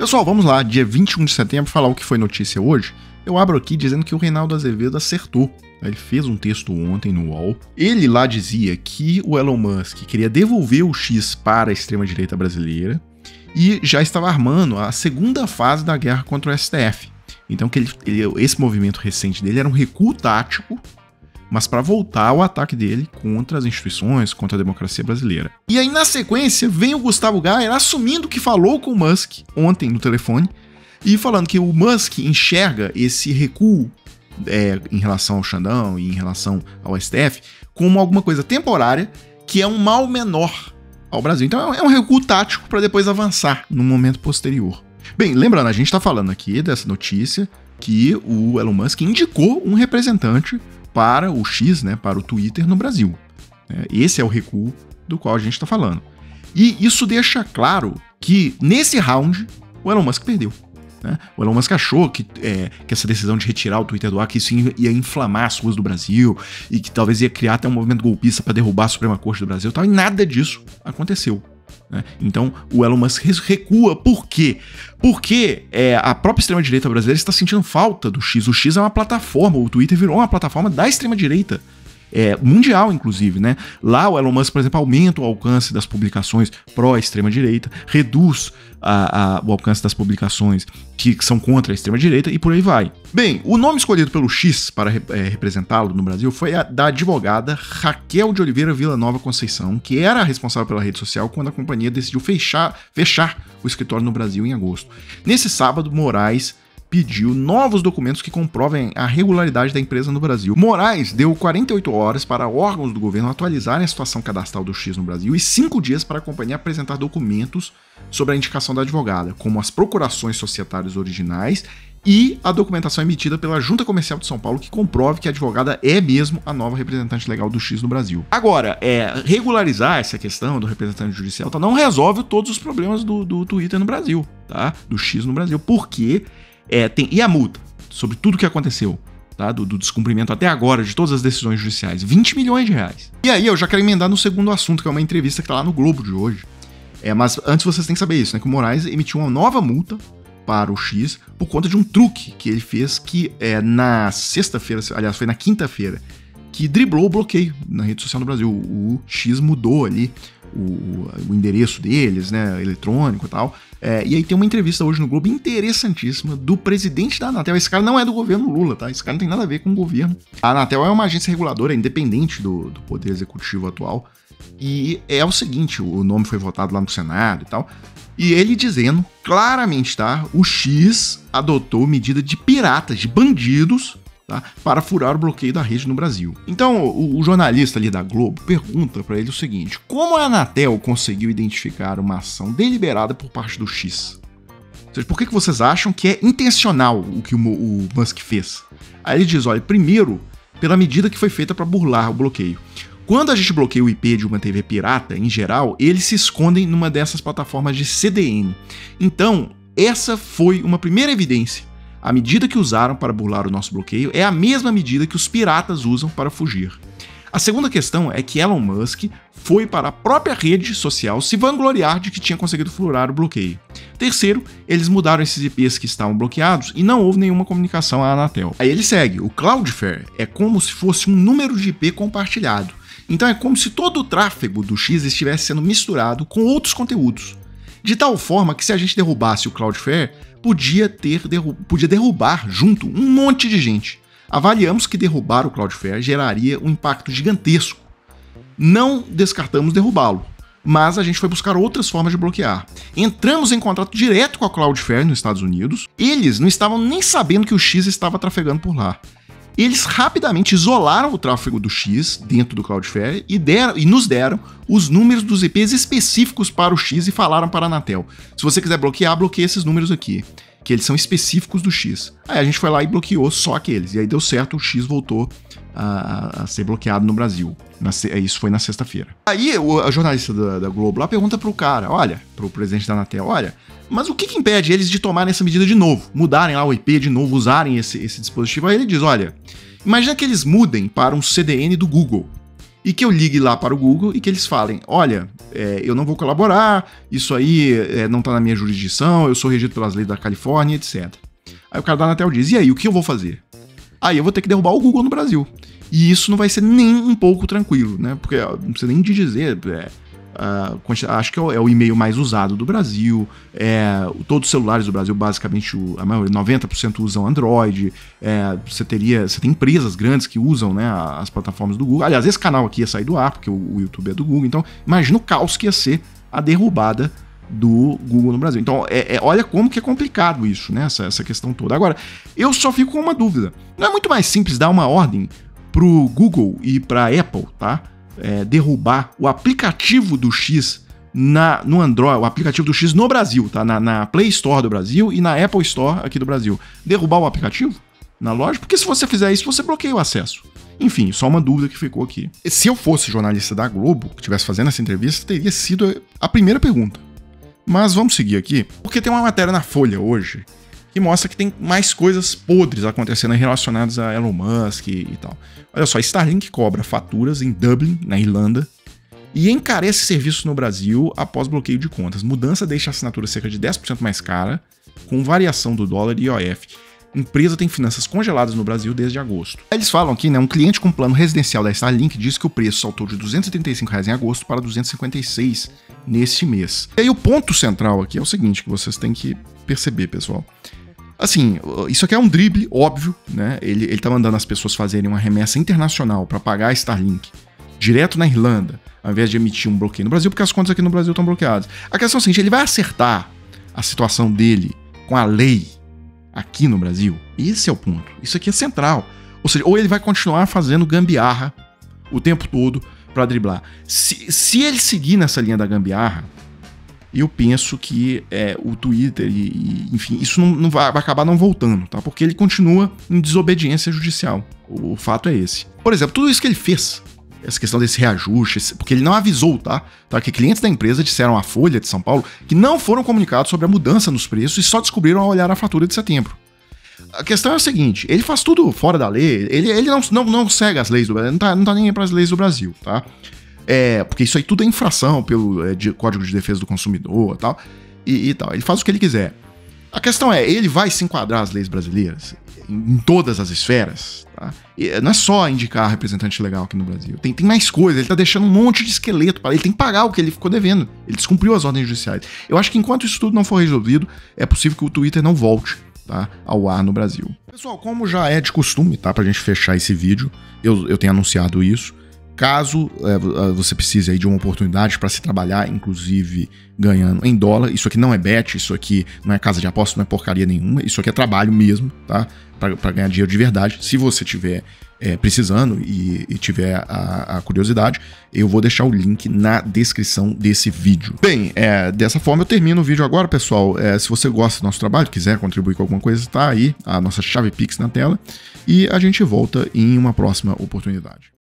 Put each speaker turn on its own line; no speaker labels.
Pessoal, vamos lá, dia 21 de setembro, falar o que foi notícia hoje. Eu abro aqui dizendo que o Reinaldo Azevedo acertou. Ele fez um texto ontem no UOL. Ele lá dizia que o Elon Musk queria devolver o X para a extrema-direita brasileira e já estava armando a segunda fase da guerra contra o STF. Então que esse movimento recente dele era um recuo tático, mas para voltar ao ataque dele contra as instituições, contra a democracia brasileira. E aí, na sequência, vem o Gustavo Gayer assumindo que falou com o Musk ontem no telefone e falando que o Musk enxerga esse recuo em relação ao Xandão e em relação ao STF como alguma coisa temporária, que é um mal menor ao Brasil. Então é um recuo tático para depois avançar no momento posterior. Bem, lembrando, a gente está falando aqui dessa notícia que o Elon Musk indicou um representante para o X, né, para o Twitter no Brasil. Esse é o recuo do qual a gente está falando. E isso deixa claro que, nesse round, o Elon Musk perdeu. Né? O Elon Musk achou que essa decisão de retirar o Twitter do ar, que isso ia inflamar as ruas do Brasil e que talvez ia criar até um movimento golpista para derrubar a Suprema Corte do Brasil, e nada disso aconteceu. Então o Elon Musk recua. Por quê? Porque a própria extrema-direita brasileira está sentindo falta do X. O X é uma plataforma, o Twitter virou uma plataforma da extrema-direita. Mundial, inclusive, né? Lá o Elon Musk, por exemplo, aumenta o alcance das publicações pró-extrema-direita, reduz o alcance das publicações que são contra a extrema-direita e por aí vai. Bem, o nome escolhido pelo X para representá-lo no Brasil foi da advogada Raquel de Oliveira Villanova Conceição, que era a responsável pela rede social quando a companhia decidiu fechar o escritório no Brasil em agosto. Nesse sábado, Moraes pediu novos documentos que comprovem a regularidade da empresa no Brasil. Moraes deu 48 horas para órgãos do governo atualizarem a situação cadastral do X no Brasil e 5 dias para a companhia apresentar documentos sobre a indicação da advogada, como as procurações societárias originais e a documentação emitida pela Junta Comercial de São Paulo que comprove que a advogada é mesmo a nova representante legal do X no Brasil. Agora, regularizar essa questão do representante judicial não resolve todos os problemas do Twitter no Brasil, tá? Do X no Brasil, porque e a multa sobre tudo que aconteceu, tá? Do descumprimento até agora de todas as decisões judiciais, 20 milhões de reais. E aí eu já quero emendar no segundo assunto, que é uma entrevista que tá lá no Globo de hoje. Mas antes vocês têm que saber isso, né? Que o Moraes emitiu uma nova multa para o X por conta de um truque que ele fez que na sexta-feira, aliás, foi na quinta-feira, que driblou o bloqueio na rede social no Brasil. O X mudou ali o endereço deles, né, eletrônico e tal. E aí tem uma entrevista hoje no Globo interessantíssima do presidente da Anatel. Esse cara não é do governo Lula, tá? Esse cara não tem nada a ver com o governo. A Anatel é uma agência reguladora independente do poder executivo atual. E é o seguinte, o nome foi votado lá no Senado e tal. E ele dizendo claramente, tá? O X adotou medida de piratas, de bandidos, tá? Para furar o bloqueio da rede no Brasil. Então, o jornalista ali da Globo pergunta para ele o seguinte: como a Anatel conseguiu identificar uma ação deliberada por parte do X? Ou seja, por que vocês acham que é intencional o que o Musk fez? Aí ele diz, olha, primeiro, pela medida que foi feita para burlar o bloqueio. Quando a gente bloqueia o IP de uma TV pirata, em geral, eles se escondem numa dessas plataformas de CDN. Então, essa foi uma primeira evidência. A medida que usaram para burlar o nosso bloqueio é a mesma medida que os piratas usam para fugir. A segunda questão é que Elon Musk foi para a própria rede social se vangloriar de que tinha conseguido furar o bloqueio. Terceiro, eles mudaram esses IPs que estavam bloqueados e não houve nenhuma comunicação à Anatel. Aí ele segue, o Cloudflare é como se fosse um número de IP compartilhado. Então é como se todo o tráfego do X estivesse sendo misturado com outros conteúdos. De tal forma que se a gente derrubasse o Cloudflare, podia derrubar junto um monte de gente. Avaliamos que derrubar o Cloudflare geraria um impacto gigantesco. Não descartamos derrubá-lo, mas a gente foi buscar outras formas de bloquear. Entramos em contato direto com a Cloudflare nos Estados Unidos. Eles não estavam nem sabendo que o X estava trafegando por lá. Eles rapidamente isolaram o tráfego do X dentro do Cloudflare e nos deram os números dos IPs específicos para o X e falaram para a Anatel: se você quiser bloquear, bloqueie esses números aqui, que eles são específicos do X. Aí a gente foi lá e bloqueou só aqueles, e aí deu certo, o X voltou a ser bloqueado no Brasil. Isso foi na sexta-feira. Aí a jornalista da Globo lá pergunta pro cara, pro presidente da Anatel, mas o que impede eles de tomarem essa medida de novo? Mudarem lá o IP de novo, usarem esse dispositivo? Aí ele diz, imagina que eles mudem para um CDN do Google e que eu ligue lá para o Google e que eles falem, olha, eu não vou colaborar, isso aí não tá na minha jurisdição, eu sou regido pelas leis da Califórnia, etc. Aí o cara da Anatel diz, e aí, o que eu vou fazer? Aí eu vou ter que derrubar o Google no Brasil. E isso não vai ser nem um pouco tranquilo, né? Porque não precisa nem de dizer, acho que é o e-mail mais usado do Brasil, todos os celulares do Brasil, basicamente, a maioria, 90% usam Android, você tem empresas grandes que usam, né, as plataformas do Google. Aliás, esse canal aqui ia sair do ar, porque o YouTube é do Google, então imagina o caos que ia ser a derrubada do Google no Brasil. Então, olha como que é complicado isso, né, essa questão toda. Agora, eu só fico com uma dúvida. Não é muito mais simples dar uma ordem pro Google e pra Apple, tá? Derrubar o aplicativo do X no Android, o aplicativo do X no Brasil, tá? Na Play Store do Brasil e na Apple Store aqui do Brasil. Derrubar o aplicativo na loja? Porque se você fizer isso, você bloqueia o acesso. Enfim, só uma dúvida que ficou aqui. Se eu fosse jornalista da Globo, que estivesse fazendo essa entrevista, teria sido a primeira pergunta. Mas vamos seguir aqui, porque tem uma matéria na Folha hoje que mostra que tem mais coisas podres acontecendo relacionadas a Elon Musk e tal. Olha só, Starlink cobra faturas em Dublin, na Irlanda, e encarece serviços no Brasil após bloqueio de contas. Mudança deixa a assinatura cerca de 10% mais cara, com variação do dólar e IOF. Empresa tem finanças congeladas no Brasil desde agosto. Eles falam aqui, né, um cliente com plano residencial da Starlink disse que o preço saltou de R$ 235 em agosto para R$ 256 neste mês. E aí o ponto central aqui é o seguinte, que vocês têm que perceber, pessoal. Assim, isso aqui é um drible, óbvio, né? Ele tá mandando as pessoas fazerem uma remessa internacional para pagar a Starlink direto na Irlanda, ao invés de emitir um bloqueio no Brasil, porque as contas aqui no Brasil estão bloqueadas. A questão é a seguinte, ele vai acertar a situação dele com a lei aqui no Brasil? Esse é o ponto. Isso aqui é central. Ou seja, ou ele vai continuar fazendo gambiarra o tempo todo para driblar. Se ele seguir nessa linha da gambiarra, eu penso que o Twitter enfim, isso não vai acabar não voltando, tá? Porque ele continua em desobediência judicial. O fato é esse. Por exemplo, tudo isso que ele fez, essa questão desse reajuste, porque ele não avisou, tá? Que clientes da empresa disseram à Folha de São Paulo que não foram comunicados sobre a mudança nos preços e só descobriram ao olhar a fatura de setembro. A questão é a seguinte, ele faz tudo fora da lei, ele não segue as leis do Brasil, não tá nem aí para as leis do Brasil, tá? Porque isso aí tudo é infração pelo Código de Defesa do Consumidor tal, e tal. Ele faz o que ele quiser. A questão é, ele vai se enquadrar às leis brasileiras em todas as esferas, tá? E não é só indicar representante legal aqui no Brasil. Tem mais coisa, ele tá deixando um monte de esqueleto para ele. Tem que pagar o que ele ficou devendo. Ele descumpriu as ordens judiciais. Eu acho que enquanto isso tudo não for resolvido, é possível que o Twitter não volte, tá, ao ar no Brasil. Pessoal, como já é de costume, tá, pra gente fechar esse vídeo, eu tenho anunciado isso. Caso você precise aí de uma oportunidade para se trabalhar, inclusive ganhando em dólar, isso aqui não é bet, isso aqui não é casa de aposta, não é porcaria nenhuma, isso aqui é trabalho mesmo, tá? Para ganhar dinheiro de verdade. Se você tiver precisando e tiver a curiosidade, eu vou deixar o link na descrição desse vídeo. Bem, dessa forma eu termino o vídeo agora, pessoal. Se você gosta do nosso trabalho, quiser contribuir com alguma coisa, tá aí a nossa chave Pix na tela e a gente volta em uma próxima oportunidade.